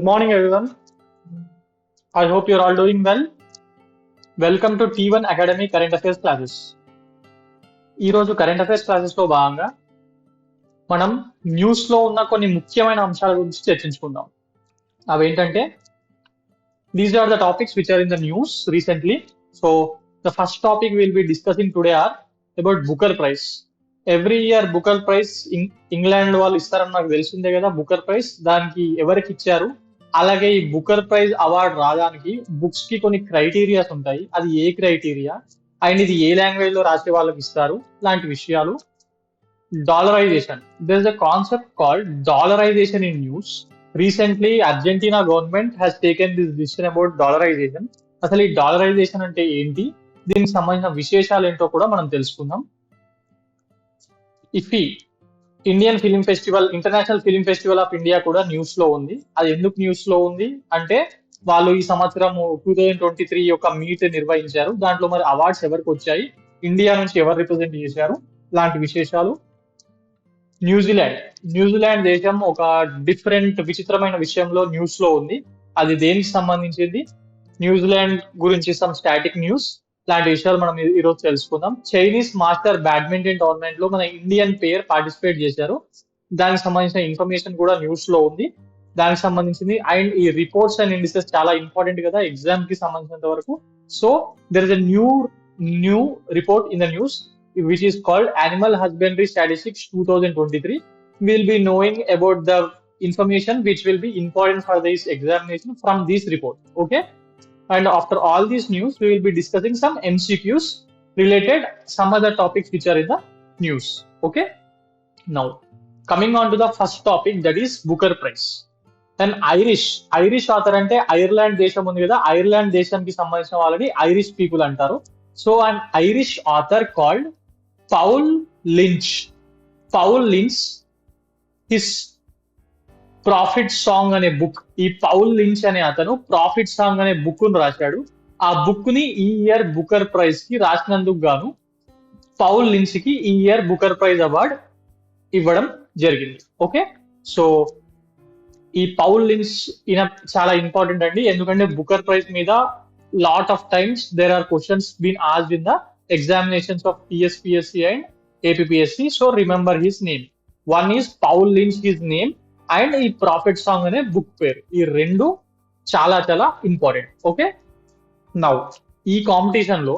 Good morning, everyone. I hope you're all doing well. Welcome to T1 Academy Current Affairs Classes. ఈ రోజు current affairs classes లో భాగంగా మనం news లో ఉన్న కొన్ని ముఖ్యమైన అంశాల గురించి చర్చించుకుందాం. అవేంటంటే these are the topics which are in the news recently. So the first topic will be discussing today are about Booker Prize. Every year Booker Prize England వాళ్ళు ఇస్తారని నాకు తెలిసిందే కదా. బుకర్ ప్రైజ్ దానికి ఎవరికి ఇచ్చారు, అలాగే ఈ బుకర్ ప్రైజ్ అవార్డు రావడానికి బుక్స్ కి కొన్ని క్రైటీరియాస్ ఉంటాయి. అది ఏ క్రైటీరియా అండ్ ఇది ఏ లాంగ్వేజ్ లో రాసే వాళ్ళకి ఇస్తారు లాంటి విషయాలు. Dollarisation, there is a concept called dollarization in news. Recently Argentina government has taken this decision about dollarization. అసలు ఈ డాలరైజేషన్ అంటే ఏంటి, దీనికి సంబంధించిన విశేషాలు ఏంటో కూడా మనం తెలుసుకుందాం. ఇఫీ Indian film festival, international Film Festival of India కూడా న్యూస్ లో ఉంది. అది ఎందుకు న్యూస్ లో ఉంది అంటే వాళ్ళు ఈ సంవత్సరం 2023 యొక్క మీట్ నిర్వహించారు. దాంట్లో మరి అవార్డ్స్ ఎవరికి వచ్చాయి, ఇండియా నుంచి ఎవరు రిప్రజెంట్ చేశారు లాంటి విశేషాలు. న్యూజిలాండ్ దేశం ఒక డిఫరెంట్ విచిత్రమైన విషయంలో న్యూస్ లో ఉంది. అది దేనికి సంబంధించింది, న్యూజిలాండ్ గురించి సమ్ స్టాటిక్ న్యూస్ లాంటి విషయాలు మనం ఈరోజు తెలుసుకుందాం. చైనీస్ మాస్టర్ బ్యాడ్మింటన్ టోర్నమెంట్ లో మన ఇండియన్ పేర్ పార్టిసిపేట్ చేశారు. దానికి సంబంధించిన ఇన్ఫర్మేషన్ కూడా న్యూస్ లో ఉంది. దానికి సంబంధించింది అండ్ ఈ రిపోర్ట్స్ అండ్ ఇండిసెస్ చాలా ఇంపార్టెంట్ కదా ఎగ్జామ్ కి సంబంధించినంత వరకు. So there is a new report in the news which is called Animal Husbandry Statistics 2023. We will be knowing about the information which will be important for this examination from this report. Okay. And after all these news, we will be discussing some MCQs related some other topics which are in the news. Okay. Now, coming on to the first topic, that is Booker Prize. An Irish author ante Ireland దేశం ఉంది కదా, Ireland దేశానికి సంబంధించిన వాళ్ళని Irish people అంటారు. So an Irish author called Paul Lynch, his profit song అనే book, ఈ Paul Lynch అనే అతను ప్రాఫిట్ సాంగ్ అనే బుక్ ను రాశాడు. ఆ బుక్ ని ఈ ఇయర్ బుకర్ ప్రైజ్ కి రాసినందుకు గాను పౌల్ లించ్ కి ఈ ఇయర్ బుకర్ ప్రైజ్ అవార్డ్ ఇవ్వడం జరిగింది. ఓకే, సో ఈ పౌల్ లించ్ ఈయన చాలా ఇంపార్టెంట్ అండి, ఎందుకంటే బుకర్ ప్రైజ్ మీద lot of times there are questions being asked in the examinations of TSPSC and APPSC. So remember his name. One is Paul Lynch, his name, and ఈ profit song అనే book పేరు. ఈ రెండు చాలా చాలా important. Okay, now ఈ competition లో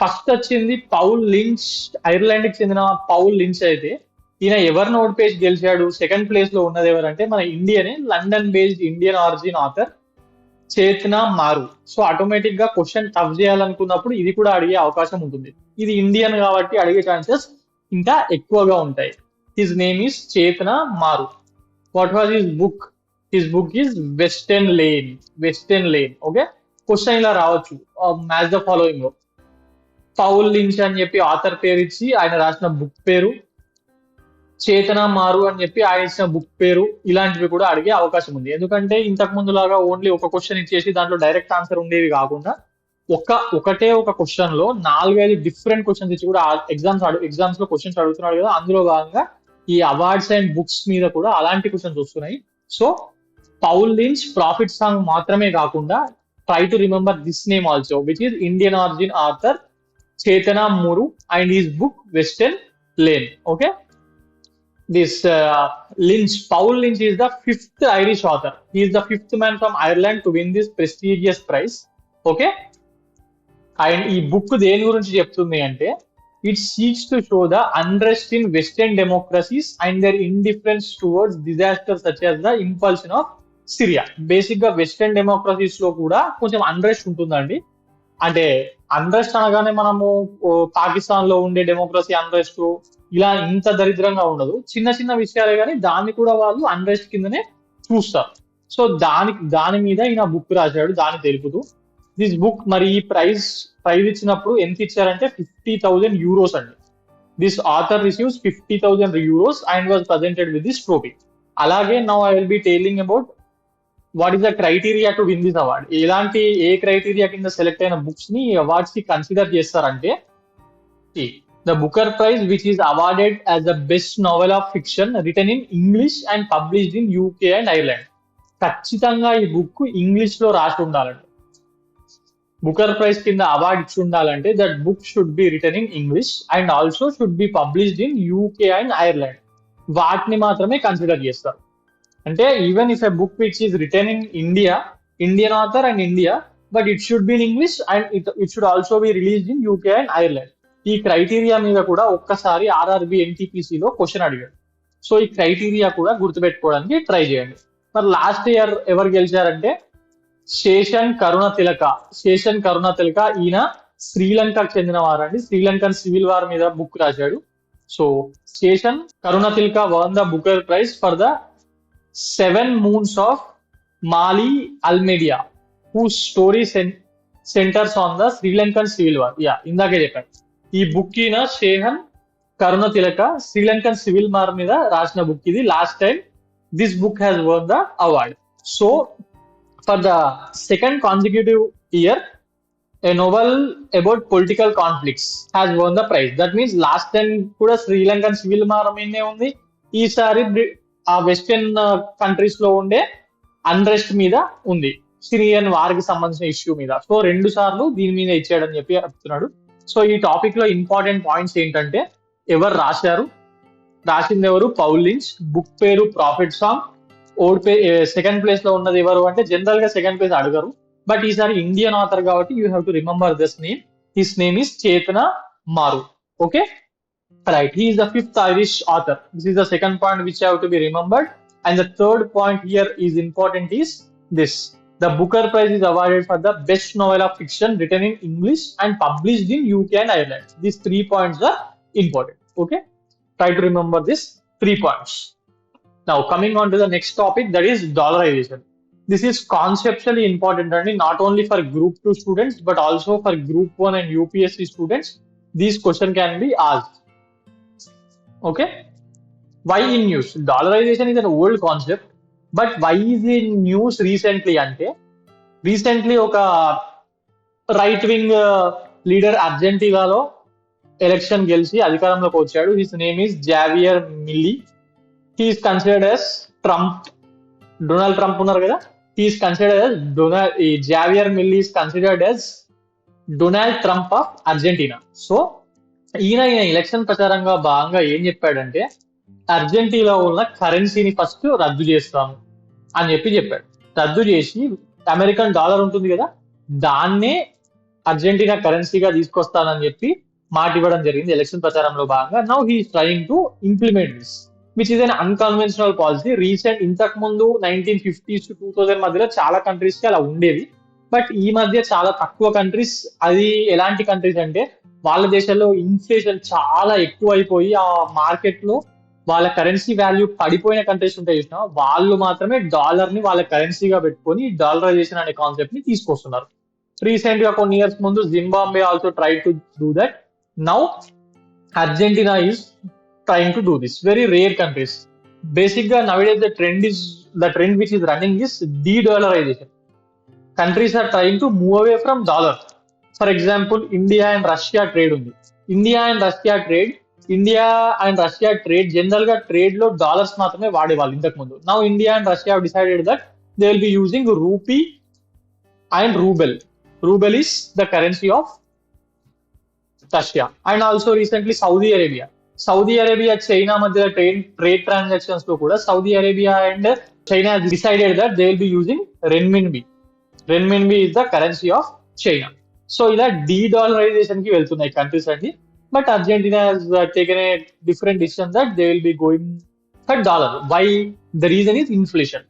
first వచ్చింది పౌల్ లించ్, ఐర్లాండ్ కి చెందిన పౌల్ లించ్. అయితే ఈయన ఎవరిని ఓడిపేసి గెలిచాడు, సెకండ్ ప్లేస్ లో ఉన్నది ఎవరంటే మన ఇండియనే, London based Indian origin author Chetna Maroo. So automatic గా క్వశ్చన్ టఫ్ చేయాలనుకున్నప్పుడు ఇది కూడా అడిగే అవకాశం ఉంటుంది. ఇది ఇండియన్ కాబట్టి అడిగే ఛాన్సెస్ ఇంకా ఎక్కువగా ఉంటాయి. హిజ్ నేమ్ ఈస్ చేతనా మారు. What was his book? His book is western Lane. Okay, question ఇలా రావచ్చు, మ్యాచ్ ద ఫాలోయింగ్ లో పౌల్ లించ్ అని చెప్పి ఆథర్ పేరు ఇచ్చి ఆయన రాసిన బుక్ పేరు, చేతనా మారు అని చెప్పి ఆయన ఇచ్చిన బుక్ పేరు, ఇలాంటివి కూడా అడిగే అవకాశం ఉంది. ఎందుకంటే ఇంతకు ముందు లాగా ఓన్లీ ఒక క్వశ్చన్ ఇచ్చేసి దాంట్లో డైరెక్ట్ ఆన్సర్ ఉండేవి కాకుండా ఒకటే ఒక క్వశ్చన్ లో 4-5 డిఫరెంట్ క్వశ్చన్స్ ఇచ్చి కూడా ఎగ్జామ్స్ లో క్వశ్చన్స్ అడుగుతున్నాడు కదా. అందులో భాగంగా ఈ అవార్డ్స్ అండ్ బుక్స్ మీద కూడా అలాంటి క్వశ్చన్స్ వస్తున్నాయి. So Paul Lynch Prophet Song మాత్రమే కాకుండా try to remember this name also, which is Indian origin author Chetna Maroo and his book Western Lane. Okay, this Paul Lynch is the 5th Irish author. He is the 5th man from Ireland to win this prestigious prize. Okay, and ఈ book దేని గురించి చెప్తుంది అంటే it seeks to show the unrest in Western democracies and their indifference towards disasters such as the impulsion of Syria. Basic గా western democracies లో కూడా కొంచెం unrest ఉంటుందండి. అంటే అన్రెస్ట్ అనగానే మనము పాకిస్తాన్ లో ఉండే డెమోక్రసీ అన్రెస్ట్ ఇలా ఇంత దరిద్రంగా ఉండదు, చిన్న చిన్న విషయాలే కానీ దాన్ని కూడా వాళ్ళు అన్రెస్ట్ కిందనే చూస్తారు. సో దాని మీద ఈయన బుక్ రాశాడు, దాన్ని తెలుపుతూ. దిస్ బుక్ మరి ఈ ప్రైజ్ ఇచ్చినప్పుడు ఎంత ఇచ్చారంటే 50,000 euros అండి. This author receives 50,000 euros and was presented with this trophy. అలాగే now I will be telling about what is the criteria to win this award. ఏ క్రైటీరియా కింద సెలెక్ట్ అయిన బుక్స్ ని అవార్డ్స్ కి కన్సిడర్ చేస్తారంటే the Booker Prize, which is awarded as the best novel of fiction written in English and published in UK and Ireland. ఖచ్చితంగా ఈ book English లో రాసి ఉండాలండి. బుకర్ ప్రైజ్ కింద అవార్డు ఇచ్చి ఉండాలంటే that book should be written in English and also should be published in UK and Ireland. వాటిని మాత్రమే కన్సిడర్ చేస్తారు. అంటే even if a book which is written in India, Indian author and India, but it should be in English and it should also be released in UK and Ireland. ఈ criteria మీద కూడా ఒక్కసారి RRB ఎన్టీపీసీలో question అడిగాడు. So ఈ criteria కూడా గుర్తుపెట్టుకోవడానికి try చేయండి. మరి లాస్ట్ ఇయర్ ఎవరు గెలిచారంటే శేషన్ కరుణ తిలక. శేషన్ కరుణ తిలక ఈయన శ్రీలంకకు చెందిన వారండి. శ్రీలంకన్ సివిల్ వార్ మీద బుక్ రాశాడు. So Shehan Karunatilaka won the Booker Prize for the 7 Moons of Mali Almeida, whose story centers on the Sri Lankan Civil War. Yeah, ఇందాకే చెప్పాను. ఈ బుక్ ఈయన శేషన్ కరుణ తిలక శ్రీలంకన్ సివిల్ వార్ మీద రాసిన బుక్ ఇది. Last time this book has one the award. So for the second consecutive year a novel about political conflicts has won the prize. That means last time కూడా Sri Lankan civil war మీదనే ఉంది, ఈసారి ఆ western countries లో ఉండే unrest మీద ఉంది, Syrian war కి సంబంధించిన ఇష్యూ మీద. సో 2 సార్లు దీని మీద ఇచ్చాడని చెప్పి చెప్తున్నాడు. సో ఈ టాపిక్ లో ఇంపార్టెంట్ పాయింట్స్ ఏంటంటే ఎవరు రాశారు, రాసింది ఎవరు, పౌల్ లించ్, బుక్ పేరు ప్రాఫిట్ సాంగ్, సెకండ్ ప్లేస్ లో ఉన్నది ఎవరు అంటే జనరల్ గా సెకండ్ ప్లేస్ అడగరు, బట్ ఈసారి ఇండియన్ ఆథర్ కాబట్టి you have to remember this name. His name is చేతన మారు. Okay, right, he is the 5th Irish author. This is the second point which have to be remembered, and the third point here is important is this: the Booker Prize is awarded for the best novel of fiction written in English and published in UK and Ireland. These 3 points are important. Okay, try to remember these 3 points. Now coming on to the next topic, that is dollarization. This is conceptually important only, not only for group 2 students but also for group 1 and UPSC students. These questions can be asked. Okay, why in news? Dollarization is an old concept, but why is in news recently ante recently oka right wing leader అర్జెంటీనాలో election గెలిచి అధికారంలోకి వచ్చాడు. His name is Javier Milei. He is considered as Trump. Donald Trump ఉన్నారు కదా, he is considered as Javier Milei is considered as Donald Trump of Argentina. So ఈయన election ప్రచారంగా భాగంగా ఏం చెప్పాడంటే అర్జెంటీనాలో ఉన్న కరెన్సీని ఫస్ట్ రద్దు చేస్తాను అని చెప్పాడు. రద్దు చేసి అమెరికన్ డాలర్ ఉంటుంది కదా, దాన్నే అర్జెంటీనా కరెన్సీగా తీసుకొస్తానని చెప్పి మాట ఇవ్వడం జరిగింది ఎలక్షన్ ప్రచారంలో భాగంగా. Now he is trying to implement this which is an unconventional policy. ఇంతకు ముందు 1950s to 2000 మధ్యలో చాలా కంట్రీస్ కి అలా ఉండేది, బట్ ఈ మధ్య చాలా తక్కువ కంట్రీస్. అది ఎలాంటి కంట్రీస్ అంటే వాళ్ళ దేశాల్లో ఇన్ఫ్లేషన్ చాలా ఎక్కువ అయిపోయి ఆ మార్కెట్ లో వాళ్ళ కరెన్సీ వాల్యూ పడిపోయిన కంట్రీస్ ఉంటాయి చూసినా, వాళ్ళు మాత్రమే డాలర్ ని వాళ్ళ కరెన్సీగా పెట్టుకొని డాలరైజేషన్ అనే కాన్సెప్ట్ ని తీసుకొస్తున్నారు. రీసెంట్ గా కొన్ని ఇయర్స్ ముందు Zimbabwe also try to do that. Now Argentina is trying to do this. Very rare countries. Basic గా nowadays the trend which is running is dedollarisation. Countries are trying to move away from dollar. For example India and Russia trade ఉంది. India and Russia trade general గా trade లో dollars మాత్రమే వాడేవాళ్ళు ఇంతకు ముందు. Now India and Russia have decided that they will be using rupee and rouble. Rouble is the currency of Russia. And also recently Saudi Arabia China మధ్య trade transactions లో కూడా Saudi Arabia and China decided that they will be using renminbi. Renminbi is the currency of China. So ఇలా dedollarisation కి వెళ్తున్నాయి countries అండి. But Argentina has taken a different decision that they will be going for dollar. Why? The reason is inflation.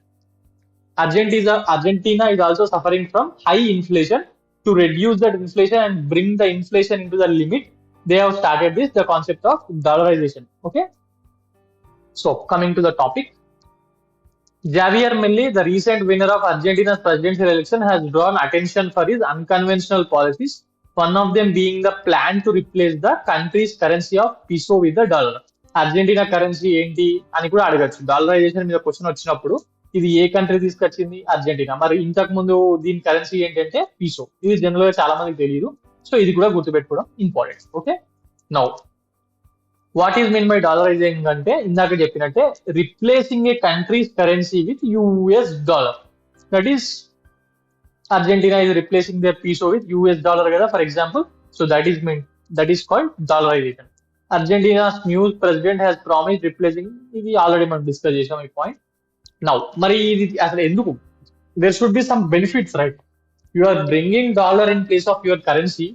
Argentina is also suffering from high inflation. To reduce that inflation and bring the inflation into the limit, they have started the concept of dollarization. Okay, so coming to the topic, Javier Milei, the recent winner of Argentina's presidential election, has drawn attention for his unconventional policies, one of them being the plan to replace the country's currency of peso with the dollar. Argentina currency ఏంటి అని కూడా అడగచ్చు. Dollarisation మీద question వచ్చినప్పుడు ఇది ఏ country తీసుకొచ్చింది? Argentina. మరి ఇంతకు ముందు దీని కరెన్సీ ఏంటంటే పీసో. ఇది జనరల్ గా చాలా మందికి తెలియదు. సో ఇది కూడా గుర్తుపెట్టుకోవడం important. Okay, now what is mean by dollarising అంటే ఇందాక చెప్పినట్టే replacing a country's currency with US dollar. That is Argentina is replacing their peso with US dollar కదా for example. So that is called dollarization. Argentina's new president has promised replacing, ఇది already మనం discuss చేసాం ఈ point. Now మరి ఇది అసలు ఎందుకు? There should be some benefits, right? You are bringing dollar in place of your currency,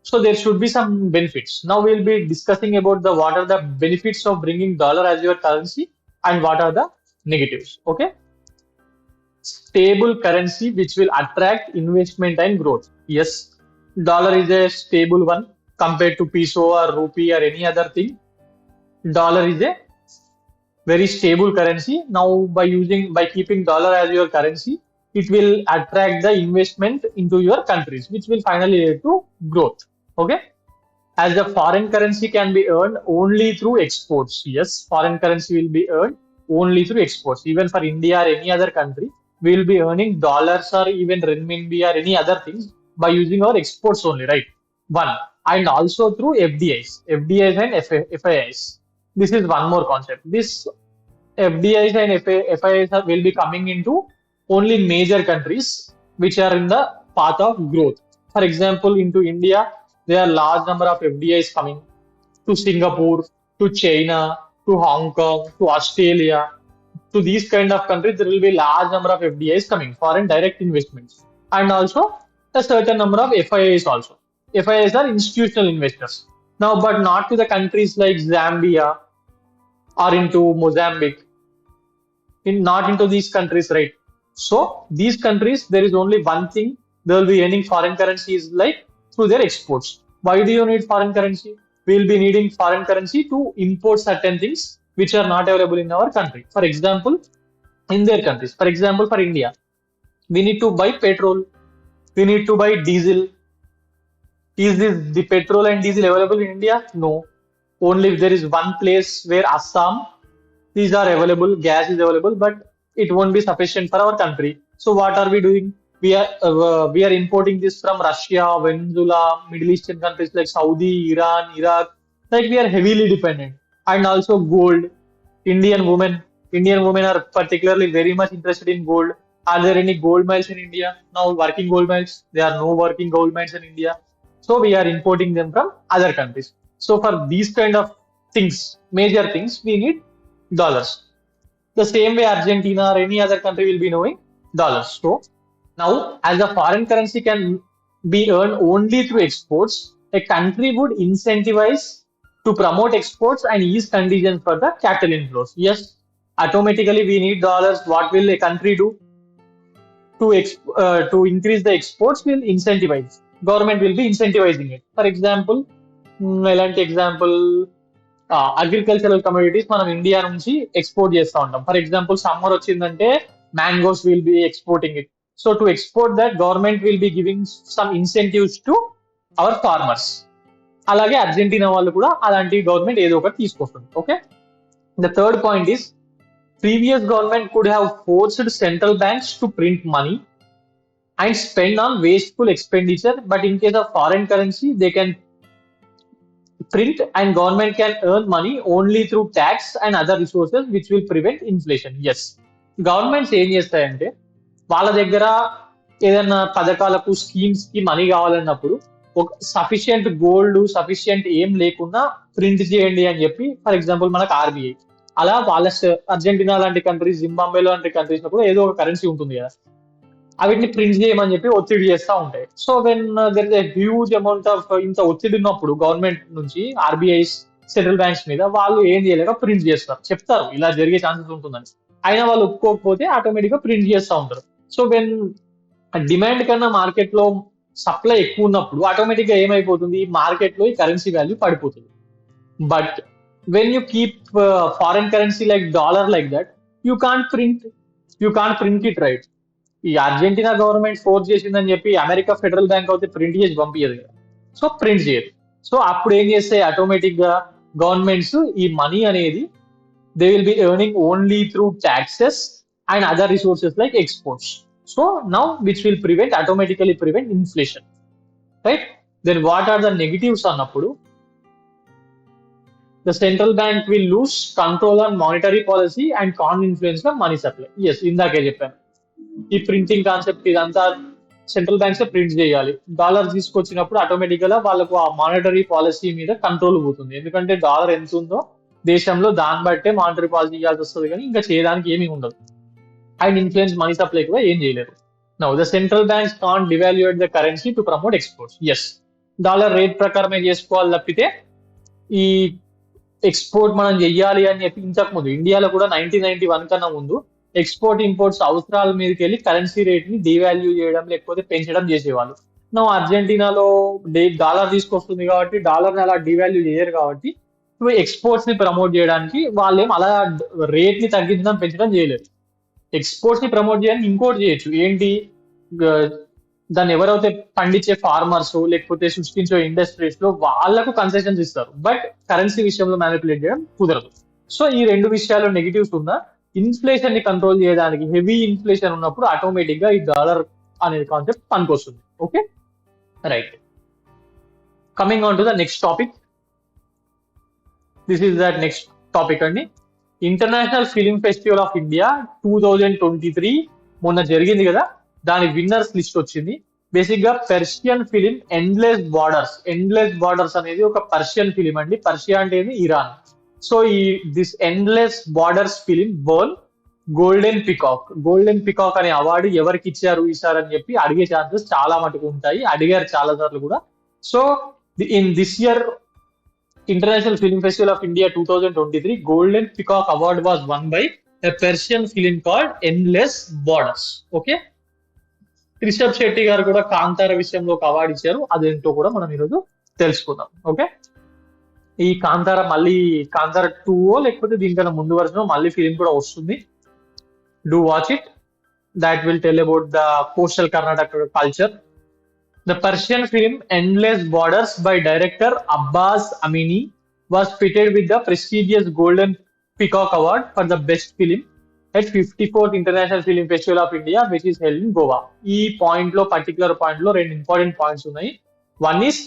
so there should be some benefits. Now we'll be discussing about the what are the benefits of bringing dollar as your currency and what are the negatives. Okay. Stable currency which will attract investment and growth. Yes, dollar is a stable one compared to peso or rupee or any other thing. Dollar is a very stable currency. Now by keeping dollar as your currency, it will attract the investment into your countries, which will finally lead to growth. Okay. As the foreign currency can be earned only through exports. Yes, foreign currency will be earned only through exports. Even for India or any other country, we will be earning dollars or even renminbi or any other things by using our exports only, right? One. And also through FDIs, FDIs and FIIs. This is one more concept. This FDIs and FIIs will be coming into only major countries which are in the path of growth. For example, into India, there are large number of FDIs coming to Singapore, to China, to Hong Kong, to Australia. To these kind of countries, there will be large number of FDIs coming, foreign direct investments, and also a certain number of FIIs also. FIIs are institutional investors. Now, but not to the countries like Zambia or into Mozambique, not into these countries, right? So these countries, there is only one thing they will be earning foreign currency is like through their exports. Why do you need foreign currency? We will be needing foreign currency to import certain things which are not available in our country. For example, in their countries. For example, for India, we need to buy petrol, we need to buy diesel. Is the petrol and diesel available in India? No. Only if there is one place where Assam, these are available, gas is available, but it won't be sufficient for our country. So what are we doing? We are importing this from Russia, Venezuela, Middle Eastern countries like Saudi, Iran, Iraq. Like we are heavily dependent. And also gold. Indian women are particularly very much interested in gold. Are there any gold mines in India? Now working gold mines. There are no working gold mines in India. So we are importing them from other countries. So for these kind of things, major things, we need dollars. The same way Argentina or any other country will be knowing dollars. So now, as a foreign currency can be earned only through exports, a country would incentivize to promote exports and ease conditions for the capital inflows. Yes, automatically we need dollars. What will a country do? To increase the exports will incentivize. Government will be incentivizing it. For example, ఎలాంటి example agricultural commodities మనం India నుంచి export చేస్తూ ఉంటాం. For example summer వచ్చిందంటే mangoes will be exporting it. So to export that government will be giving some incentives to our farmers. అలాగే Argentina వాళ్ళు కూడా అలాంటి గవర్నమెంట్ ఏదో ఒకటి తీసుకొస్తుంది. Okay. The third point is previous government could have forced central banks to print money and spend on wasteful expenditure, but in case of foreign currency, they can print and government can earn money only through tax and other resources which will prevent inflation. Yes, governments ఏం చేస్తాయంటే వాళ్ళ దగ్గర ఏదైనా పథకాలకు schemes కి money కావాలన్నప్పుడు ఒక sufficient gold sufficient ఏం లేకుండా ప్రింట్ చేయండి అని చెప్పి, ఫర్ ఎగ్జాంపుల్ మనకు ఆర్బీఐ అలా వాళ్ళ అర్జెంటీనా లాంటి కంట్రీస్, జింబాబ్వే లాంటి కంట్రీస్ లో కూడా ఏదో ఒక కరెన్సీ ఉంటుంది కదా, వీటిని ప్రింట్ చేయమని చెప్పి ఒత్తిడి చేస్తూ ఉంటాయి. So when there is a huge amount of ఇంత ఒత్తిడి ఉన్నప్పుడు గవర్నమెంట్ నుంచి ఆర్బీఐ సెంట్రల్ బ్యాంక్స్ మీద వాళ్ళు ఏం చేయలేక ప్రింట్ చేస్తారు, చెప్తారు ఇలా జరిగే ఛాన్సెస్ ఉంటుందని, అయినా వాళ్ళు ఒప్పుకోకపోతే ఆటోమేటిక్ గా ప్రింట్ చేస్తూ ఉంటారు. సో వెన్ డిమాండ్ కన్నా మార్కెట్ లో సప్లై ఎక్కువ ఉన్నప్పుడు ఆటోమేటిక్ గా ఏమైపోతుంది, మార్కెట్ లో ఈ కరెన్సీ వాల్యూ పడిపోతుంది. But when you keep foreign currency like dollar like that, you can't print it, right? ఈ అర్జెంటీనా గవర్నమెంట్ ఫోర్స్ చేసిందని చెప్పి అమెరికా ఫెడరల్ బ్యాంక్ అయితే ప్రింట్ చేసి పంపించదు కదా, సో ప్రింట్ చేయదు. సో అప్పుడు ఏం చేస్తాయి, ఆటోమేటిక్ గా గవర్నమెంట్స్ ఈ మనీ అనేది they will be earning only through taxes and other resources like exports. So now which will automatically prevent inflation, right? Then what are the negatives అన్నప్పుడు, the central bank will lose control on monetary policy and can influence the money supply. Yes, ఇందాకే చెప్పాను. ఈ printing concept ఇదంతా central banks print చేయాలి. Dollar తీసుకొచ్చినప్పుడు automatic గా వాళ్ళకు ఆ మానిటరీ పాలసీ మీద కంట్రోల్ పోతుంది. ఎందుకంటే డాలర్ ఎంత ఉందో దేశంలో దాన్ని బట్టే మానిటరీ పాలసీ చేయాల్సి వస్తుంది, కానీ ఇంకా చేయడానికి ఏమీ ఉండదు. అండ్ ఇన్ఫ్లుయెన్స్ మనీ సప్లై కూడా ఏం చేయలేరు. Now the central banks can't devalue the currency to promote exports. Yes, dollar rate ప్రకారమే చేసుకోవాలి తప్పితే ఈ ఎక్స్పోర్ట్ మనం చెయ్యాలి అని చెప్పి ఇంతకు ముందు ఇండియాలో కూడా 1991 కన్నా ముందు ఎక్స్పోర్ట్ ఇంపోర్ట్స్ అవసరాల మీదకి వెళ్ళి కరెన్సీ రేట్ ని డివాల్యూ చేయడం లేకపోతే పెంచడం చేసేవాళ్ళు. నా అర్జెంటీనాలో డాలర్ తీసుకొస్తుంది కాబట్టి డాలర్ ని అలా డివాల్యూ చేయరు కాబట్టి ఎక్స్పోర్ట్స్ ని ప్రమోట్ చేయడానికి వాళ్ళేం అలా రేట్ ని తగ్గించడం పెంచడం చేయలేదు. ఎక్స్పోర్ట్స్ ని ప్రమోట్ చేయడానికి ఇంకోటి చేయొచ్చు. ఏంటి, దాన్ని ఎవరైతే పండించే ఫార్మర్స్ లేకపోతే సృష్టించే ఇండస్ట్రీస్ లో వాళ్ళకు కన్సెషన్స్ ఇస్తారు, బట్ కరెన్సీ విషయంలో మ్యానిపులేట్ చేయడం కుదరదు. సో ఈ రెండు విషయాలు నెగిటివ్స్ ఉన్నా ఇన్ఫ్లేషన్ ని కంట్రోల్ చేయడానికి హెవీ ఇన్ఫ్లేషన్ ఉన్నప్పుడు ఆటోమేటిక్ గా ఈ డాలర్ అనేది కాన్సెప్ట్ పనికొస్తుంది. Okay, right. Coming on to the next topic. This is that next topic అండి. International Film Festival of India 2023 మొన్న జరిగింది కదా, దాని విన్నర్స్ లిస్ట్ వచ్చింది. బేసిక్ గా Persian film Endless Borders. Endless Borders అనేది ఒక పర్షియన్ ఫిలిం అండి. పర్షియా అంటే ఇరాన్. సో ఈ దిస్ ఎండ్లెస్ బార్డర్స్ ఫిలిం బోల్ గోల్డెన్ పికాక్. గోల్డెన్ పికాక్ అనే అవార్డు ఎవరికి ఇచ్చారు ఈసారి అని చెప్పి అడిగే ఛాన్సెస్ చాలా మటుకు ఉంటాయి, అడిగారు చాలా సార్లు కూడా. So in this year International Film Festival of India 2023 Golden Peacock award was won by a Persian film called Endless Borders. Okay, Rishab Shetty garu కూడా కాంతార విషయంలో ఒక అవార్డు ఇచ్చారు, అదేంటో కూడా మనం ఈరోజు తెలుసుకుందాం. ఓకే, ఈ కాంతార మళ్ళీ కాంతార 2 లేకపోతే దీనికన్నా ముందు వర్షం మళ్ళీ ఫిలిం కూడా వస్తుంది. Do watch it. That will tell about the coastal Karnataka culture. The Persian film Endless Borders by director Abbas Amini was fitted with the prestigious Golden Peacock Award for the best film at 54th International Film Festival of India, which is held in Goa. ఈ point లో particular point లో రెండు important points ఉన్నాయి. One is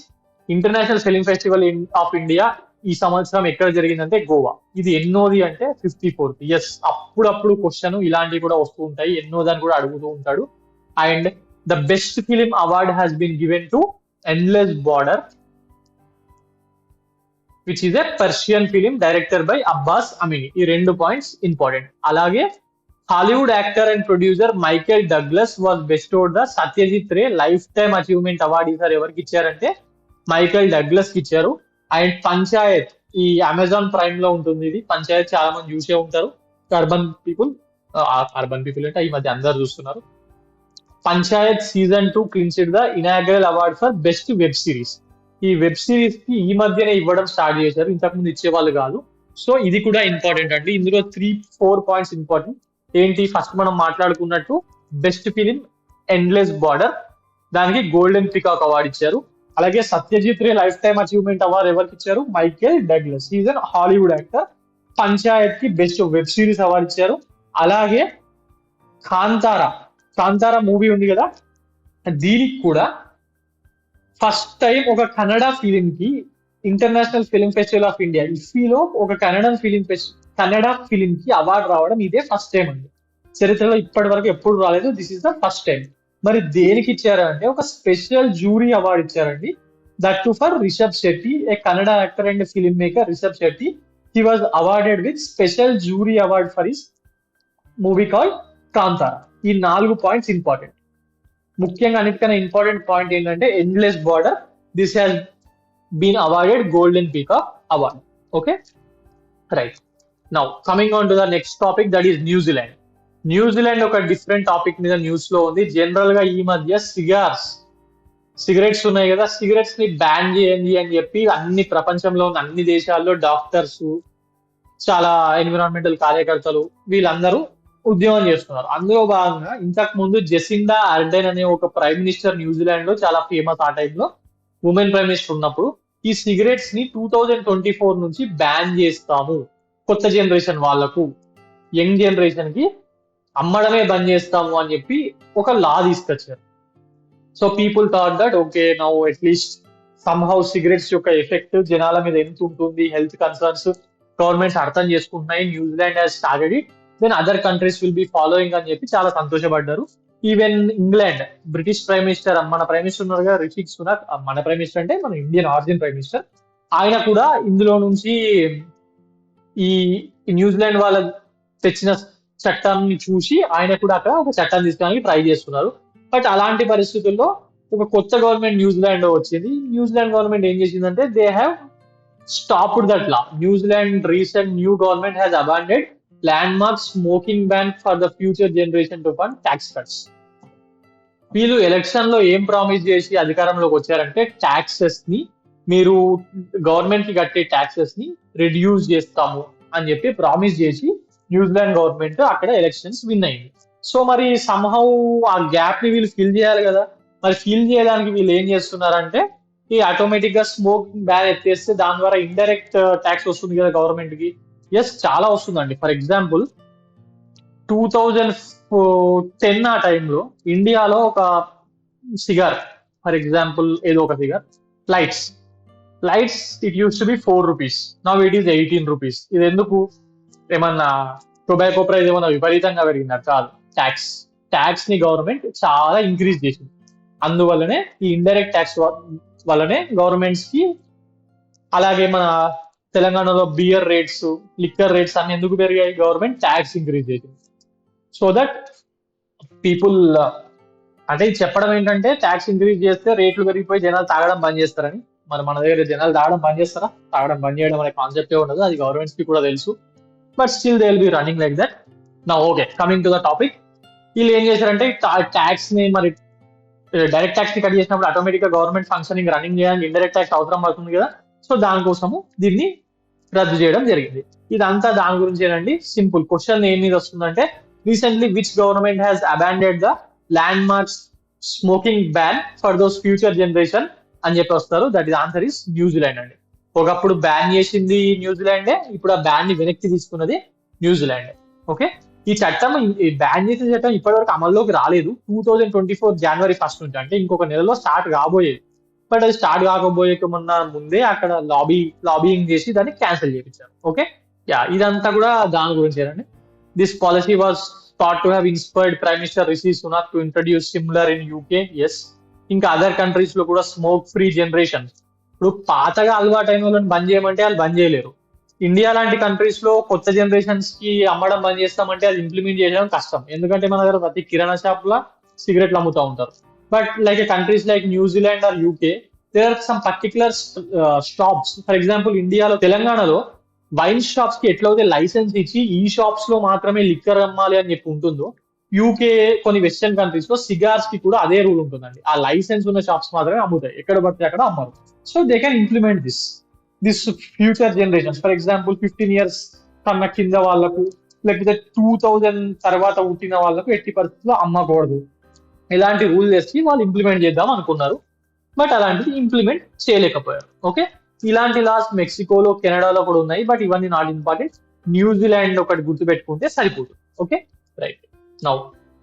international Film Festival of India ఈ సంవత్సరం ఎక్కడ జరిగిందంటే గోవా. ఇది ఎన్నోది అంటే 54th. ఎస్, అప్పుడప్పుడు క్వశ్చన్ ఇలాంటివి కూడా వస్తూ ఉంటాయి, ఎన్నోదని కూడా అడుగుతూ ఉంటాడు. And the best film award has been given to Endless Border, which is a Persian film directed by Abbas Amini. ఈ రెండు పాయింట్స్ ఇంపార్టెంట్. అలాగే Hollywood actor and producer Michael Douglas was bestowed the Satyajit Ray life time achievement award. ఈసారి ఎవరికి ఇచ్చారంటే Michael Douglas కి ఇచ్చారు. And Panchayat, ఈ Amazon prime లో ఉంటుంది ఇది. పంచాయత్ చాలా మంది చూసే ఉంటారు. అర్బన్ పీపుల్ అంటే ఈ మధ్య అందరు చూస్తున్నారు. Panchayat season 2 clinched the inaugural award for best web series. ఈ వెబ్ సిరీస్ కి ఈ మధ్యనే ఇవ్వడం స్టార్ట్ చేశారు, ఇంతకుముందు ఇచ్చేవాళ్ళు కాదు. సో ఇది కూడా ఇంపార్టెంట్ అండి. ఇందులో 3-4 పాయింట్స్ ఇంపార్టెంట్. ఏంటి, ఫస్ట్ మనం మాట్లాడుకున్నట్టు బెస్ట్ ఫిలిం ఎండ్లెస్ బార్డర్, దానికి గోల్డెన్ పికాక్ అవార్డు ఇచ్చారు. అలాగే Satyajit Ray life time achievement award ఎవరికి ఇచ్చారు? Michael Douglas, is an Hollywood actor. Panchayat కి బెస్ట్ వెబ్ సిరీస్ అవార్డు ఇచ్చారు. అలాగే కాంతారా మూవీ ఉంది కదా, దీనికి కూడా ఫస్ట్ టైం ఒక కన్నడ ఫిలిం కి International Film Festival of India ఇఫీలో ఒక కన్నడ ఫిలిం కి అవార్డు రావడం ఇదే ఫస్ట్ టైం అండి. చరిత్రలో ఇప్పటి వరకు ఎప్పుడు రాలేదు, this is the first time. మరి దేనికి ఇచ్చారంటే ఒక స్పెషల్ జూరీ అవార్డు ఇచ్చారండి. That too for Rishab Shetty, a Kannada actor and film maker Rishab Shetty. He was awarded with special jury award for his movie called Kantara. ఈ 4 పాయింట్స్ ఇంపార్టెంట్. ముఖ్యంగా అన్నిటికన్నా ఇంపార్టెంట్ పాయింట్ ఏంటంటే Endless Border, this has been awarded Golden Peacock award. Okay, right. Now coming on to the next topic, that is New Zealand. New Zealand ఒక different topic మీద news లో ఉంది. General గా ఈ మధ్య సిగరెట్స్ ఉన్నాయి కదా, సిగరెట్స్ ని బ్యాన్ చేయండి అని చెప్పి అన్ని ప్రపంచంలో ఉన్న అన్ని దేశాల్లో డాక్టర్స్, చాలా ఎన్విరాన్మెంటల్ కార్యకర్తలు వీళ్ళందరూ ఉద్యమం చేస్తున్నారు. అందులో భాగంగా ఇంతకు ముందు జెసిండా ఆర్డెన్ అనే ఒక ప్రైమ్ మినిస్టర్ న్యూజిలాండ్ లో చాలా ఫేమస్. ఆ టైంలో ఉమెన్ ప్రైమ్ మినిస్టర్ ఉన్నప్పుడు ఈ సిగరెట్స్ ని 2024 నుంచి బ్యాన్ చేస్తాము, కొత్త జనరేషన్ వాళ్లకు, యంగ్ జనరేషన్ కి అమ్మడమే బంద్ చేస్తాము అని చెప్పి ఒక లా తీసుకొచ్చారు. So people thought that okay, now at least somehow cigarettes యొక్క ఎఫెక్ట్ జనాల మీద ఎంత ఉంటుంది, హెల్త్ కన్సర్న్స్ గవర్నమెంట్స్ అర్థం చేసుకుంటున్నాయి, New Zealand has started it, then other countries will be following అని చెప్పి చాలా సంతోషపడ్డారు. Even England British prime minister, మన ప్రైమ్ మినిస్టర్ ఉన్నారు కదా రిషి సునాక్, మన ప్రైమ్ మినిస్టర్ అంటే మన ఇండియన్ ఆరిజిన్ ప్రైమ్ మినిస్టర్, ఆయన కూడా ఇందులో నుంచి ఈ న్యూజిలాండ్ వాళ్ళ తెచ్చిన చట్టాన్ని చూసి ఆయన కూడా అక్కడ ఒక చట్టాన్ని తీసుకోవడానికి ట్రై చేస్తున్నారు. బట్ అలాంటి పరిస్థితుల్లో ఒక కొత్త గవర్నమెంట్ న్యూజిలాండ్ లో వచ్చింది. న్యూజిలాండ్ గవర్నమెంట్ ఏం చేసిందంటే they have stopped that law. New Zealand recent new government has abandoned land mark smoking ban for the future generation to fund tax cuts. వీళ్ళు ఎలక్షన్ లో ఏం ప్రామిస్ చేసి అధికారంలోకి వచ్చారంటే ట్యాక్సెస్ ని, మీరు గవర్నమెంట్ కి కట్టే ట్యాక్సెస్ ని రిడ్యూస్ చేస్తాము అని చెప్పి ప్రామిస్ చేసి న్యూజిలాండ్ గవర్నమెంట్ అక్కడ ఎలక్షన్స్ విన్ అయింది. సో మరి సమ్హౌ ఆ గ్యాప్ ని వీళ్ళు ఫిల్ చేయాలి కదా. మరి ఫిల్ చేయడానికి వీళ్ళు ఏం చేస్తున్నారంటే ఈ ఆటోమేటిక్ గా స్మోకింగ్ బ్యాన్ ఎత్తేస్తే దాని ద్వారా ఇండైరెక్ట్ ట్యాక్స్ వస్తుంది కదా గవర్నమెంట్ కి. ఎస్, చాలా వస్తుందండి. ఫర్ ఎగ్జాంపుల్ 2010 ఆ టైంలో ఇండియాలో ఒక సిగార్, ఫర్ ఎగ్జాంపుల్ ఏదో ఒక cigar, lights lights it use to be 4 rupees, now it is 18 rupees. ఇది ఎందుకు? ఏమన్నా టొబాకో ప్రైస్ ఏమన్నా విపరీతంగా పెరిగిందా? కాదు, ట్యాక్స్ ట్యాక్స్ ని గవర్నమెంట్ చాలా ఇంక్రీజ్ చేసింది. అందువల్లనే ఈ ఇండైరెక్ట్ ట్యాక్స్ వల్లనే గవర్నమెంట్స్ కి, అలాగే మన తెలంగాణలో బియర్ రేట్స్, లిక్కర్ రేట్స్ అన్ని ఎందుకు పెరిగాయి? గవర్నమెంట్ ట్యాక్స్ ఇంక్రీజ్ చేసింది. సో దట్ పీపుల్, అంటే ఇది చెప్పడం ఏంటంటే ట్యాక్స్ ఇంక్రీజ్ చేస్తే రేట్లు పెరిగిపోయి జనాలు తాగడం బంద్ చేస్తారని. మరి మన దగ్గర జనాలు తాగడం బంద్ చేస్తారా? తాగడం బంద్ చేయడం అనే కాన్సెప్టే ఉండదు, అది గవర్నమెంట్స్ కి కూడా తెలుసు. But still they will be running like that. నా okay, coming to the topic. వీళ్ళు ఏం చేశారంటే ట్యాక్స్ ని, మరి డైరెక్ట్ ట్యాక్స్ ని కట్ చేసినప్పుడు ఆటోమేటిక్ గా గవర్నమెంట్ ఫంక్షనింగ్ రన్నింగ్ చేయడానికి ఇండైరెక్ట్ ట్యాక్స్ అవసరం పడుతుంది కదా. సో దానికోసము దీన్ని రద్దు చేయడం జరిగింది. ఇదంతా దాని గురించి ఏనండి. సింపుల్ క్వశ్చన్ ఏం మీద వస్తుందంటే recently which government has abandoned the land mark smoking ban for those future generation అని చెప్పి వస్తారు. That is answer is New Zealand అండి. ఒకప్పుడు బ్యాన్ చేసింది న్యూజిలాండే, ఇప్పుడు ఆ బ్యాన్ ని వెనక్కి తీసుకున్నది న్యూజిలాండ్. ఓకే, ఈ చట్టం, ఈ బ్యాన్ చేసిన చట్టం ఇప్పటివరకు అమల్లోకి రాలేదు. 2024 జనవరి 1 నుంచి, అంటే ఇంకొక నెలలో స్టార్ట్ కాబోయేది. బట్ అది స్టార్ట్ కాకపోయే మొన్న ముందే అక్కడ లాబీయింగ్ చేసి దాన్ని క్యాన్సిల్ చేయించారు. ఓకే, యా, ఇదంతా కూడా దాని గురించేనండి. This policy was thought to have inspired prime minister Rishi Sunak to introduce similar in UK. Yes, ఇంకా అదర్ కంట్రీస్ లో కూడా స్మోక్ ఫ్రీ జనరేషన్. ఇప్పుడు పాతగా అలవాటైన వాళ్ళని బంద్ చేయమంటే వాళ్ళు బంద్ చేయలేరు. ఇండియా లాంటి కంట్రీస్ లో కొత్త జనరేషన్స్ కి అమ్మడం బంద్ చేస్తామంటే అది ఇంప్లిమెంట్ చేయడం కష్టం, ఎందుకంటే మన దగ్గర ప్రతి కిరాణా షాప్ లా సిగరెట్లు అమ్ముతూ ఉంటారు. But like countries like New Zealand or UK, there are some particular shops. For example ఇండియాలో, తెలంగాణలో వైన్ షాప్స్ కి ఎట్లయితే లైసెన్స్ ఇచ్చి ఈ షాప్స్ లో మాత్రమే లిక్కర్ అమ్మాలి అని చెప్పి ఉంటుందో, యూకే కొన్ని వెస్టర్న్ కంట్రీస్ లో సిగార్స్ కి కూడా అదే రూల్ ఉంటుందండి. ఆ లైసెన్స్ ఉన్న షాప్స్ మాత్రమే అమ్ముతాయి, ఎక్కడ పడితే అక్కడ అమ్మరు. So they can implement this future generations. For example 15 years కన్నా కింద వాళ్ళకు, లేకపోతే 2000 తర్వాత పుట్టిన వాళ్ళకు ఎట్టి పరిస్థితుల్లో అమ్మకూడదు, ఇలాంటి రూల్ చేసి వాళ్ళు ఇంప్లిమెంట్ చేద్దాం అనుకున్నారు. బట్ అలాంటిది ఇంప్లిమెంట్ చేయలేకపోయారు. ఓకే, ఇలాంటి లాస్ మెక్సికోలో, కెనడాలో కూడా ఉన్నాయి. బట్ ఇవన్నీ నాట్ ఇంపార్టెంట్. న్యూజిలాండ్ ఒకటి గుర్తుపెట్టుకుంటే సరిపోతుంది. Okay, right. Now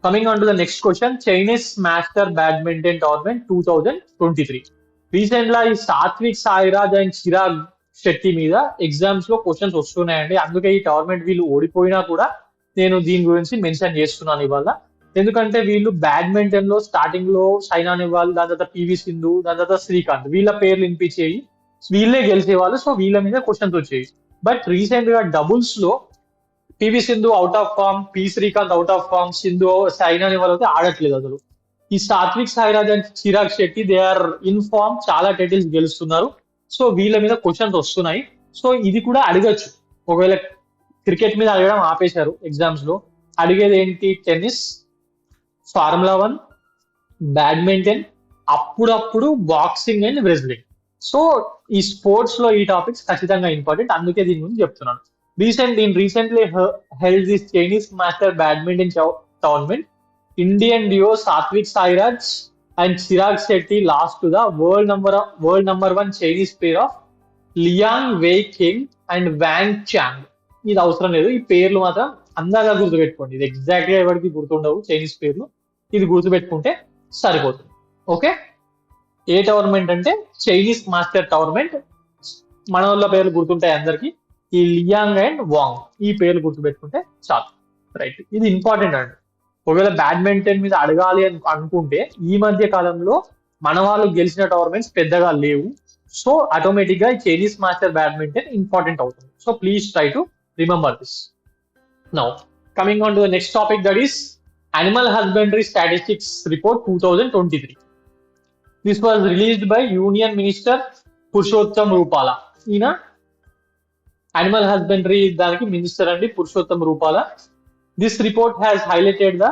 coming on to the next question. Chinese master badminton tournament 2023. Recent గా ఈ సాత్విక్ సాయిరాజ్ అండ్ చిరాగ్ శెట్టి మీద ఎగ్జామ్స్ లో క్వశ్చన్స్ వస్తున్నాయండి. అందుకే ఈ టోర్నమెంట్ వీళ్ళు ఓడిపోయినా కూడా నేను దీని గురించి మెన్షన్ చేస్తున్నాను ఇవాళ. ఎందుకంటే వీళ్ళు బ్యాడ్మింటన్ లో స్టార్టింగ్ లో సైనా నెహ్వాల్, దాని తర్వాత పివి సింధు, దాని తర్వాత శ్రీకాంత్, వీళ్ళ పేర్లు వినిపించేవి, వీళ్ళే గెలిచేవాళ్ళు. సో వీళ్ళ మీద క్వశ్చన్స్ వచ్చేవి. బట్ రీసెంట్ గా డబుల్స్ లో PV Sindhu out of form, P Srikanth out of form, Sindhu, Saina Nehwal అయితే ఆడట్లేదు అసలు. ఈ Satwik Sairaj and Chirag Shetty they are in form, చాలా టైటిల్స్ గెలుస్తున్నారు. సో వీళ్ళ మీద క్వశ్చన్స్ వస్తున్నాయి. సో ఇది కూడా అడగచ్చు. ఒకవేళ క్రికెట్ మీద అడగడం ఆపేశారు ఎగ్జామ్స్ లో, అడిగేది ఏంటి? టెన్నిస్, ఫార్ములా 1, బ్యాడ్మింటన్, అప్పుడప్పుడు బాక్సింగ్ అండ్ రెజ్లింగ్. సో ఈ స్పోర్ట్స్ లో ఈ టాపిక్స్ ఖచ్చితంగా ఇంపార్టెంట్, అందుకే దీని గురించి చెప్తున్నాను. Recently held this Chinese master badminton tournament. Indian duo Satvik Sairaj and Chirag Shetty lost to the world number 1 Chinese pair of Liang Wei-King and Wang Chang. ఇది అవసరం లేదు, ఈ పేర్లు మాత్రం అందాగా గుర్తుపెట్టుకోండి. ఇది ఎగ్జాక్ట్ గా ఎవరికి గుర్తుండవు చైనీస్ పేర్లు, ఇది గుర్తుపెట్టుకుంటే సరిపోతుంది. ఓకే, ఏ టోర్నమెంట్ అంటే చైనీస్ మాస్టర్ టోర్నమెంట్. మన వాళ్ళ పేర్లు గుర్తుంటాయి అందరికి, ఈ లియాంగ్ అండ్ వాంగ్, ఈ పేర్లు గుర్తుపెట్టుకుంటే చాలు. రైట్, ఇది ఇంపార్టెంట్ అండి. ఒకవేళ బ్యాడ్మింటన్ మీద అడగాలి అని అనుకుంటే ఈ మధ్య కాలంలో మన వాళ్ళు గెలిచిన టోర్నమెంట్స్ పెద్దగా లేవు. సో ఆటోమేటిక్ గా చైనీస్ మాస్టర్ బ్యాడ్మింటన్ ఇంపార్టెంట్ అవుతుంది. So please try to remember this. Now coming on to the next topic, that is Animal Husbandry Statistics Report 2023. This was released by Union Minister Purushottam Rupala. ఈయన animal husbandry దానికి minister అండి, Purushottam Rupala. This report has highlighted the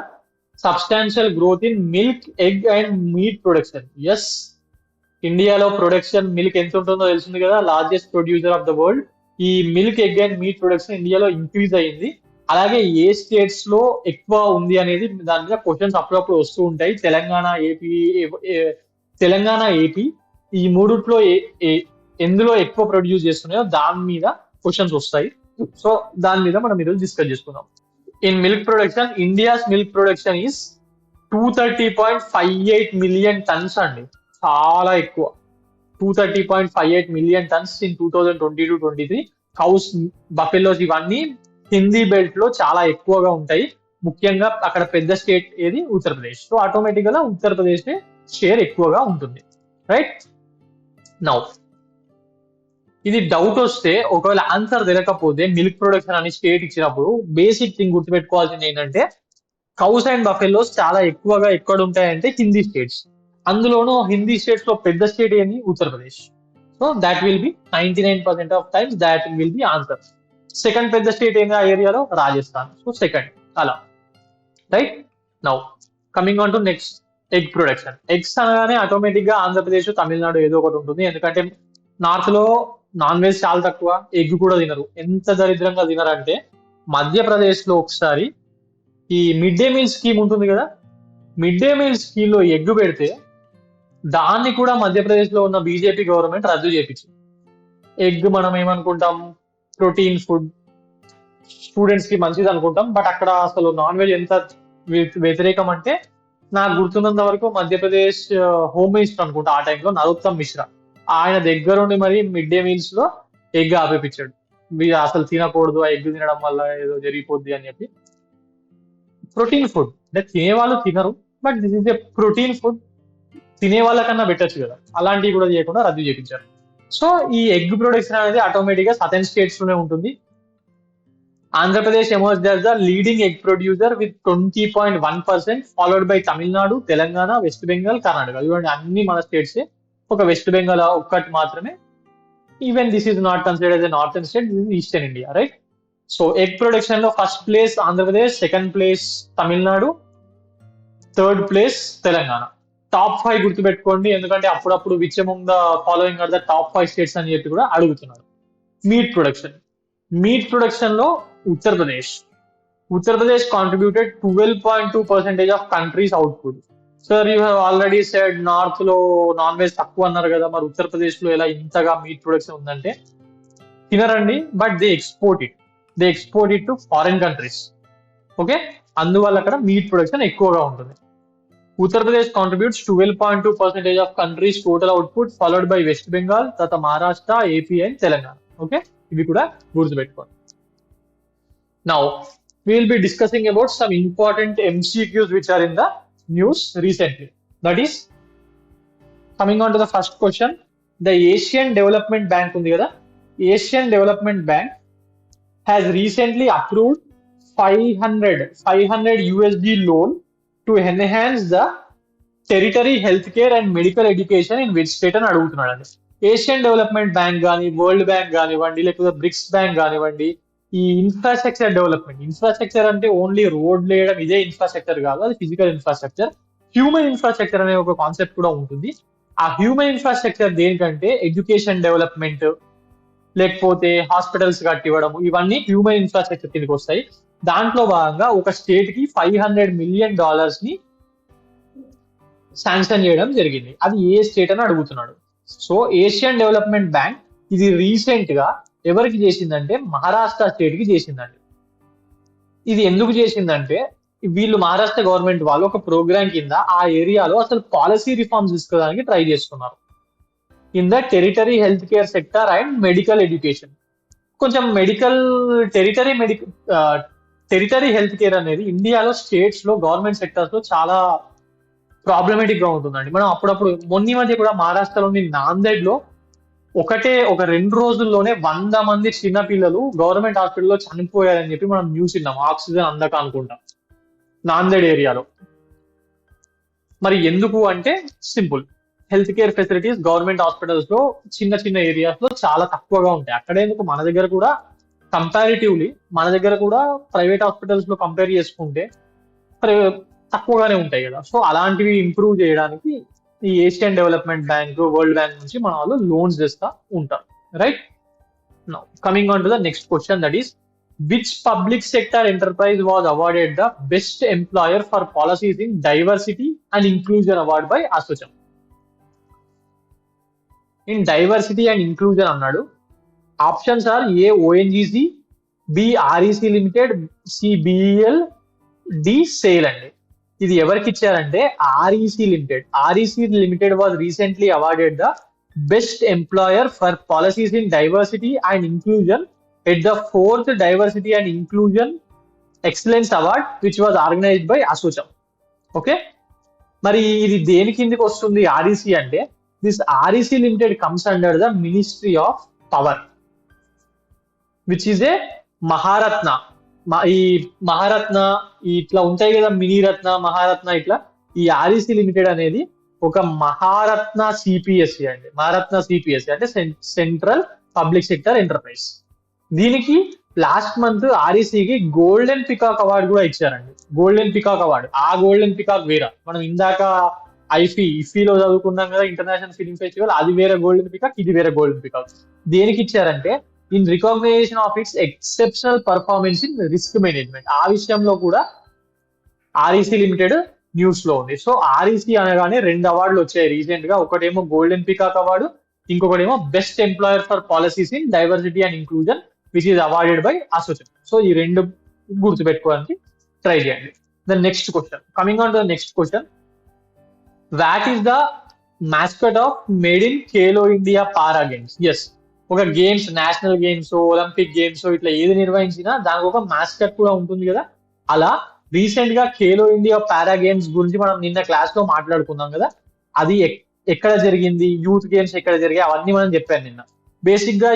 substantial growth in milk, egg and meat production. Yes, ఇండియాలో production milk ఎంత ఉంటుందో తెలిసింది కదా, largest producer of the world. ఈ milk, egg and meat production ఇండియాలో ఇంక్రీజ్ అయ్యింది. అలాగే ఏ స్టేట్స్ లో ఎక్కువ ఉంది అనేది దాని మీద క్వశ్చన్స్ అప్పుడప్పుడు వస్తూ ఉంటాయి. తెలంగాణ, ఏపీ ఈ మూడిట్లో ఎందులో ఎక్కువ ప్రొడ్యూస్ చేస్తున్నాయో దాని మీద క్వశ్చన్స్ వస్తాయి. సో దాని మీద మనం ఈరోజు డిస్కస్ చేసుకుందాం. In milk production, India's milk production is 230.58 million tons అండి, చాలా ఎక్కువ. 230.58 million tons in 2022-23. Cows, buffaloes ఇవన్నీ హిందీ బెల్ట్ లో చాలా ఎక్కువగా ఉంటాయి. ముఖ్యంగా అక్కడ పెద్ద స్టేట్ ఏది, ఉత్తరప్రదేశ్. సో ఆటోమేటిక్ గా ఉత్తరప్రదేశ్ షేర్ ఎక్కువగా ఉంటుంది. రైట్, నౌ ఇది డౌట్ వస్తే, ఒకవేళ ఆన్సర్ తెలియకపోతే మిల్క్ ప్రొడక్షన్ అని స్టేట్ ఇచ్చినప్పుడు బేసిక్ థింగ్ గుర్తుపెట్టుకోవాల్సింది ఏంటంటే, కౌస్ అండ్ బఫెలోస్ చాలా ఎక్కువగా ఎక్కడ ఉంటాయంటే హిందీ స్టేట్స్. అందులోనూ హిందీ స్టేట్స్ లో పెద్ద స్టేట్ ఏంది, Uttar Pradesh. So that will be 99% of times that will be answer. Second పెద్ద స్టేట్ ఏంది ఆ ఏరియాలో, రాజస్థాన్. సో సెకండ్ అలా. Right, now coming on to next, egg production. Eggs అనగానే ఆటోమేటిక్ గా ఆంధ్రప్రదేశ్, తమిళనాడు ఏదో ఒకటి ఉంటుంది. ఎందుకంటే నార్త్ లో నాన్ వెజ్ చాలా తక్కువ, ఎగ్ కూడా తినరు. ఎంత దరిద్రంగా తినరంటే, మధ్యప్రదేశ్ లో ఒకసారి ఈ మిడ్ డే మీల్ స్కీమ్ ఉంటుంది కదా, మిడ్ డే మీల్ స్కీమ్ లో ఎగ్ పెడితే దాన్ని కూడా మధ్యప్రదేశ్ లో ఉన్న బీజేపీ గవర్నమెంట్ రద్దు చేయించింది. ఎగ్ మనం ఏమనుకుంటాం, ప్రోటీన్ ఫుడ్, స్టూడెంట్స్ కి మంచిది అనుకుంటాం. బట్ అక్కడ అసలు నాన్ వెజ్ ఎంత వ్యతిరేకం అంటే, నాకు గుర్తున్నంత వరకు మధ్యప్రదేశ్ హోమ్ మినిస్టర్ అనుకుంటా ఆ టైంలో, నరోత్తమ్ మిశ్రా, ఆయన దగ్గరుండి మరి మిడ్ డే మీల్స్ లో ఎగ్ ఆపేపించాడు. మీరు అసలు తినకూడదు, ఆ ఎగ్ తినడం వల్ల ఏదో జరిగిపోద్ది అని చెప్పి. ప్రోటీన్ ఫుడ్ అంటే తినే వాళ్ళు తినరు, but this is a protein food, తినే వాళ్ళకన్నా పెట్టచ్చు కదా, అలాంటివి కూడా చేయకుండా రద్దు చేయించారు. సో ఈ ఎగ్ ప్రొడక్షన్ అనేది ఆటోమేటిక్ గా సదర్న్ స్టేట్స్ లోనే ఉంటుంది. Andhra Pradesh emerged as the leading egg producer with 20.1%, followed by Tamil Nadu, Telangana, West Bengal, Karnataka. ఇవన్నీ అన్ని మన స్టేట్స్. ఒక వెస్ట్ బెంగాల్ ఒక్కటి మాత్రమే. Even this is not considered as a northern state, this is eastern India. Right, so egg production లో first place Andhra Pradesh, second place Tamil Nadu, third place Telangana. Top 5 గుర్తుపెట్టుకోండి, ఎందుకంటే అప్పుడప్పుడు which among the following are the top 5 states అని చెప్పి కూడా అడుగుతున్నారు. Meat production, meat production లో Uttar Pradesh contributed 12.2% of countries output. Sir you have already said north లో నాన్ వెజ్ తక్కువ అన్నారు కదా, మరి ఉత్తరప్రదేశ్ లో ఎలా ఇంతగా మీట్ ప్రొడక్షన్ ఉందంటే, తినరండి, but they export it to foreign countries. Okay, అందువల్ల అక్కడ మీట్ ప్రొడక్షన్ ఎక్కువగా ఉంటుంది. Uttar Pradesh contributes 12.2% of countries total output, followed by West Bengal, తర్వాత Maharashtra, AP and Telangana. Okay, ఇవి కూడా గుర్తుపెట్టుకోండి. Now we will be discussing about some important MCQs which are in the news recently. That is, coming on to the first question, the Asian Development Bank ఉంది కదా, Asian Development Bank has recently approved 500 USD loan to enhance the territory health care and medical education in which state అని అడుగుతున్నాడు అండి. Asian Development bank కానీ, world bank కానివ్వండి, లేకపోతే bricks bank కానివ్వండి, ఈ ఇన్ఫ్రాస్ట్రక్చర్ డెవలప్మెంట్, ఇన్ఫ్రాస్ట్రక్చర్ అంటే ఓన్లీ రోడ్ వేయడం ఇదే ఇన్ఫ్రాస్ట్రక్చర్ కాదు, అది ఫిజికల్ ఇన్ఫ్రాస్ట్రక్చర్. హ్యూమన్ ఇన్ఫ్రాస్ట్రక్చర్ అనే ఒక కాన్సెప్ట్ కూడా ఉంటుంది. ఆ హ్యూమన్ ఇన్ఫ్రాస్ట్రక్చర్ దేనికంటే ఎడ్యుకేషన్ డెవలప్మెంట్, లేకపోతే హాస్పిటల్స్ కట్టివ్వడం, ఇవన్నీ హ్యూమన్ ఇన్ఫ్రాస్ట్రక్చర్ కిందకి వస్తాయి. దాంట్లో భాగంగా ఒక స్టేట్ కి $500 మిలియన్ ని శాంక్షన్ చేయడం జరిగింది. అది ఏ స్టేట్ అని అడుగుతున్నాడు. సో ఏషియన్ డెవలప్మెంట్ బ్యాంక్ ఇది రీసెంట్ గా ఎవరికి చేసిందంటే మహారాష్ట్ర స్టేట్ కి చేసిందండి. ఇది ఎందుకు చేసిందంటే, వీళ్ళు మహారాష్ట్ర గవర్నమెంట్ వాళ్ళు ఒక ప్రోగ్రామ్ కింద ఆ ఏరియాలో అసలు పాలసీ రిఫార్మ్స్ తీసుకోవడానికి ట్రై చేస్తున్నారు in the territory health care sector and medical education. కొంచెం టెరిటరీ హెల్త్ కేర్ అనేది ఇండియాలో స్టేట్స్ లో గవర్నమెంట్ సెక్టర్స్ లో చాలా ప్రాబ్లమేటిక్ గా ఉంటుందండి. మనం అప్పుడప్పుడు మొన్న మధ్య కూడా మహారాష్ట్రలోని నాందేడ్ లో ఒక 2 రోజుల్లోనే 100 మంది చిన్న పిల్లలు గవర్నమెంట్ హాస్పిటల్లో చనిపోయారని చెప్పి మనం న్యూస్ విన్నాం, ఆక్సిజన్ అందక అనుకుంటాం నాందేడ్ ఏరియాలో. మరి ఎందుకు అంటే simple, health care facilities government hospitals లో చిన్న చిన్న ఏరియాస్ లో చాలా తక్కువగా ఉంటాయి. అక్కడేందుకు మన దగ్గర కూడా కంపారిటివ్లీ మన దగ్గర కూడా ప్రైవేట్ హాస్పిటల్స్ లో కంపేర్ చేసుకుంటే తక్కువగానే ఉంటాయి కదా. సో అలాంటివి ఇంప్రూవ్ చేయడానికి ఈ Asian Development Bank, World Bank నుంచి మన వాళ్ళు లోన్స్ చేస్తా ఉంటారు, right? Now coming on to the next question, that is which public sector enterprise was awarded the best employer for policies in diversity and inclusion award by ASSOCHAM. In diversity and inclusion అన్నాడు. Options are A ONGC, B REC limited, C BEL, D SAIL అండి. ఇది ఎవరికి ఇచ్చారంటే REC limited. REC limited was recently awarded the best employer for policies in diversity and inclusion at the 4th diversity and inclusion excellence award which was organised by ASSOCHAM. Okay, మరి ఇది దేని కిందకి వస్తుంది ఆర్ఈసీ అంటే? This REC limited comes under the ministry of power which is a Maharatna. ఈ మహారత్న ఇట్లా ఉంటాయి కదా, మినీరత్న, మహారత్న, ఇట్లా ఈ ఆర్ఈసీ లిమిటెడ్ అనేది ఒక మహారత్న సిపిఎస్సి అండి. మహారత్న సిపిఎస్సి అంటే సెంట్రల్ పబ్లిక్ సెక్టర్ ఎంటర్ప్రైజ్. దీనికి లాస్ట్ మంత్ ఆర్ఈసీకి గోల్డెన్ పికాక్ అవార్డు కూడా ఇచ్చారండి. గోల్డెన్ పికాక్ అవార్డు, ఆ గోల్డెన్ పికాక్ వేరే. మనం ఇందాక ఇఫీలో చదువుకున్నాం కదా, ఇంటర్నేషనల్ ఫిల్మ్ ఫెస్టివల్, అది వేరే గోల్డెన్ పికాక్, ఇది వేరే గోల్డెన్ పికాక్. దేనికి ఇచ్చారంటే in recognition of its exceptional performance in risk management. ఆ విషయంలో కూడా ఆర్ఈసీ లిమిటెడ్ న్యూస్ లో ఉంది. సో ఆర్ఈసీ అనగానే 2 అవార్డులు వచ్చాయి రీసెంట్ గా. ఒకటేమో గోల్డెన్ పికాక్ అవార్డు, ఇంకొకటేమో best employer for policies in diversity and inclusion which is awarded by association. So ఈ 2 గుర్తుపెట్టుకోవడానికి ట్రై చేయండి. The next question, coming on to the next question, what is the mascot of made in Khelo India para games? Yes, ఒక games, national games, Olympic games, ఇట్లా ఏది నిర్వహించినా దానికి ఒక mascot కూడా ఉంటుంది కదా. అలా రీసెంట్ గా ఖేలో ఇండియా పారా గేమ్స్ గురించి మనం నిన్న క్లాస్ లో మాట్లాడుకున్నాం కదా. అది ఎక్కడ జరిగింది, యూత్ గేమ్స్ ఎక్కడ జరిగాయి, అవన్నీ మనం చెప్పాను నిన్న. బేసిక్ గా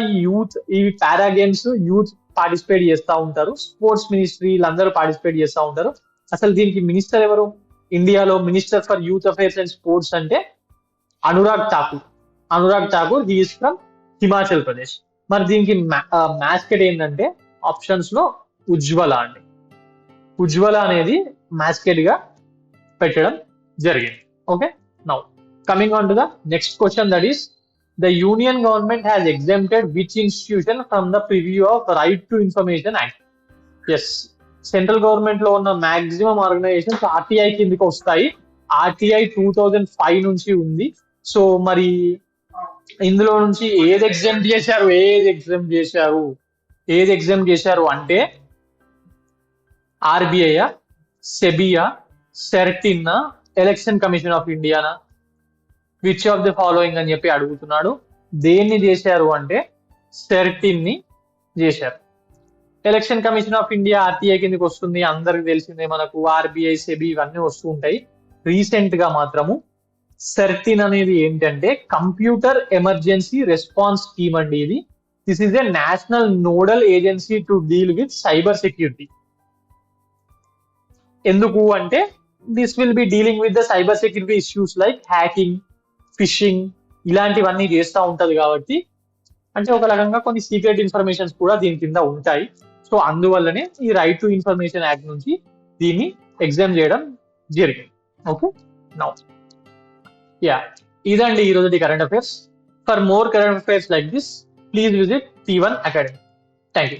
ఈ పారా గేమ్స్ యూత్ పార్టిసిపేట్ చేస్తూ ఉంటారు, స్పోర్ట్స్ మినిస్ట్రీ వీళ్ళందరూ పార్టిసిపేట్ చేస్తూ ఉంటారు. అసలు దీనికి మినిస్టర్ ఎవరు ఇండియాలో? Minister for youth affairs and sports అంటే Anurag Thakur. He is from Himachal Pradesh. మరి దీనికి మాస్కెట్ ఏంటంటే ఆప్షన్స్ లో ఉజ్వల అండి. ఉజ్వల అనేది మాస్కెట్ గా పెట్టడం జరిగింది. Okay, now coming on to the next question, that is the union government has exempted which institution from the purview of Right to Information Act? Yes, central government లో ఉన్న maximum organisations RTI కిందకి వస్తాయి. RTI 2005 నుంచి ఉంది. So మరి ఇందులో నుంచి ఏది ఎగ్జామ్ చేశారు అంటే ఆర్బిఐ, సెబియా, సెర్టిన్, ఎలక్షన్ కమిషన్ ఆఫ్ ఇండియానా, విచ్ ఆఫ్ ది ఫాలోయింగ్ అని చెప్పి అడుగుతున్నాడు. దేన్ని చేశారు అంటే సెర్టిన్ ని చేశారు. Election commission of India RTI కిందకి వస్తుంది, అందరికి తెలిసిందే మనకు. ఆర్బిఐ, సెబి ఇవన్నీ వస్తూ ఉంటాయి. రీసెంట్ గా మాత్రము సెర్టిన్ అనేది ఏంటంటే కంప్యూటర్ ఎమర్జెన్సీ రెస్పాన్స్ స్కీమ్ అండి. ఇది this is a national nodal agency to deal with cyber security. ఎందుకు అంటే this will be dealing with the cyber security issues like hacking, fishing, ఇలాంటివన్నీ చేస్తూ ఉంటది కాబట్టి, అంటే ఒక రకంగా కొన్ని సీక్రెట్ ఇన్ఫర్మేషన్స్ కూడా దీని కింద ఉంటాయి. సో అందువల్లనే ఈ రైట్ టు ఇన్ఫర్మేషన్ యాక్ట్ నుంచి దీన్ని ఎగ్జామ్ చేయడం జరిగింది. ఓకే, నౌ ఇదండి ఈరోజు current affairs. For more current affairs like this please visit T1 Academy. Thank you.